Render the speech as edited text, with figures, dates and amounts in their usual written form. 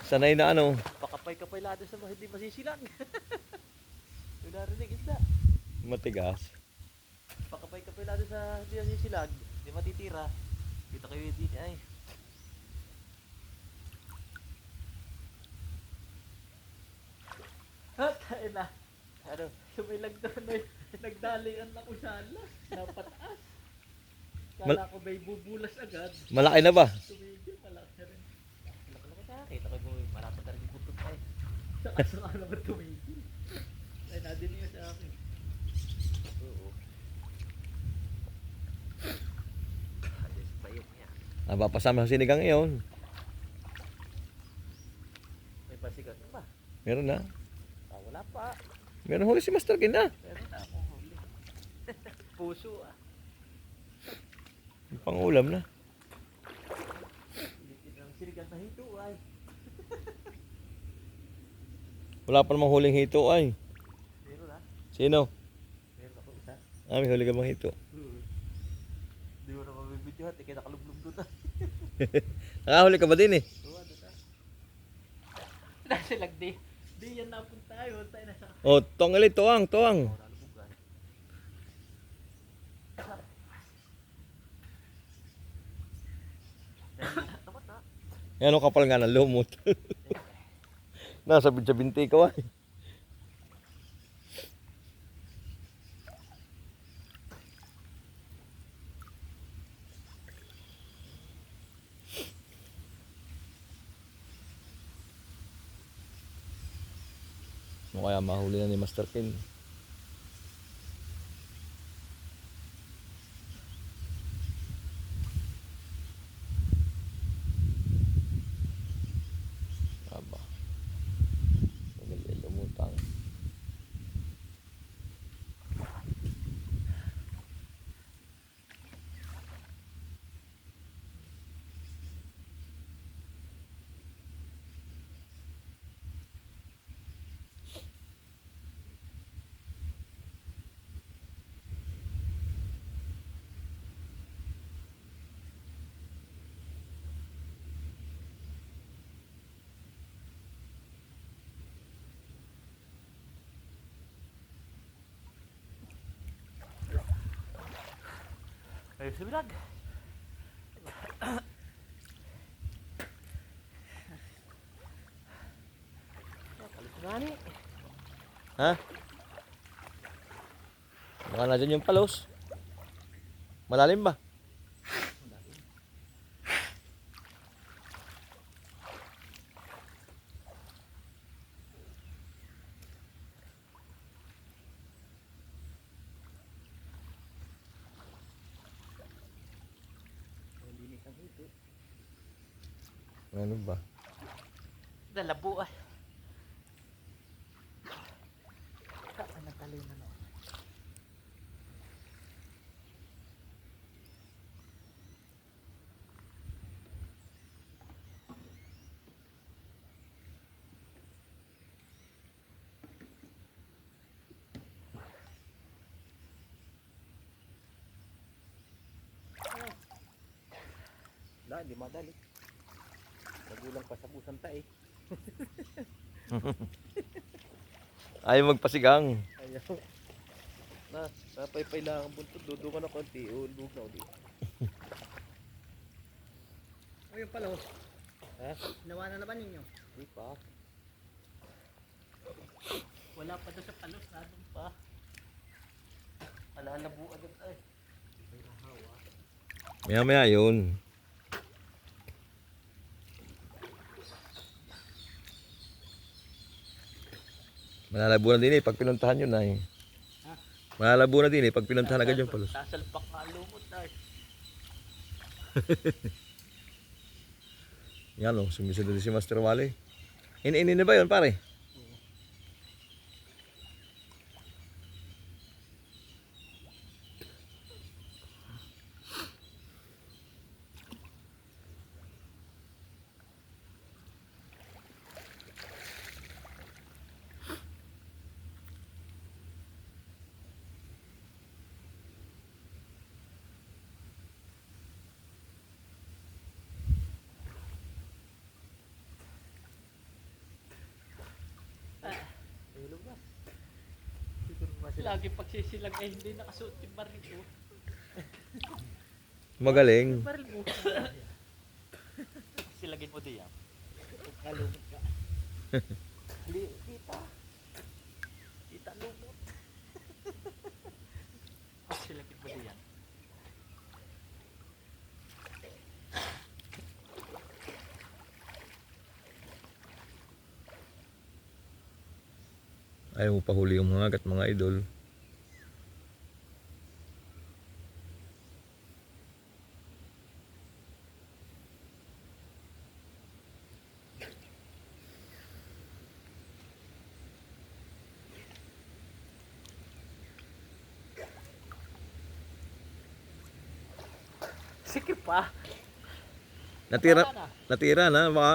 Sanay na ano. Pakapay-kapay lahat sa mga hindi masisilan. Yung narinig isda. Matigas. Pakapay-kapay lahat sa hindi masisilan. Hindi matitira. Kita kayo din ay. At ayun na. Ano, sumilag doon ay nagdalian na usala. Napataas. Kala ko may bubulas agad. Malaki na ba? Tumigil, malaki na rin. Laki-laki sa akin. Kita kayo malapit na rin yung butot ay. Saka naman tumigil. Ay, nadinig niya sa akin. Oo. Alis pa yun niya. Napapasama sa sinigang ngayon. May pasigat ba? Meron na. Ah, wala pa. Meron huli si Master Kin na. Pero na akong huli. Puso ah. Pangulam na. Litin ng sinigang na hito ay. Wala pa namang huling hito ay. Meron ah. Sino? Meron ako isa. Ah, may huli ka bang hito? Di mo na mabibidyohan. Kaya nakalublog doon ah. Nakahuli ka ba din eh? Oo, ano ta? Nasa lagdi. Di yan napunta tayo. Tayo nasa. Oh, tuwang tuwang. Oh, nalubugan. Dapat na. Yan ang kapal nga ng lumot. Nasa binti ka ay. Ano kaya mahuli na ni Master Kin? Aba. Maganda yung lumutang. Ayos sa vlog. Kalis na ni. Ha? Baka na dyan yung palos. Malalim ba? Linis ang hito. Ano ba? Dalabo ay. Nagtaloy na no. Wala, hindi madali. Nagulang pa sa busang tae. Ayaw magpasigang. Ayaw. Na, napaypay lang ang buntot. Dudo ka na konti. Ulog na ulit. O yung palos, Ha? nawa na naman ninyo. Hindi pa. Wala pa doon sa palos. Nadun pa. Alalabo agad ay. May nahawa. Maya yun. Malalabo na din eh pag pinuntahan yun ay. Ha? Malalabo na din eh pag pinuntahan agad yung palos. Sasalpak nga ang lumot ay. Yan o, sumisunod din si Master Wally. Inin na ba yun pare? Lagi pagsisilag ay hindi nakasuot yung baril ko. Magaling. Baril mo. Silagin mo diyan. Kalumot ka. Kita. Kita lumot. Silagin mo diyan. Ayaw mo pahuli yung mga agat mga idol. Sige pa. Natira, Wala na. natira na, baka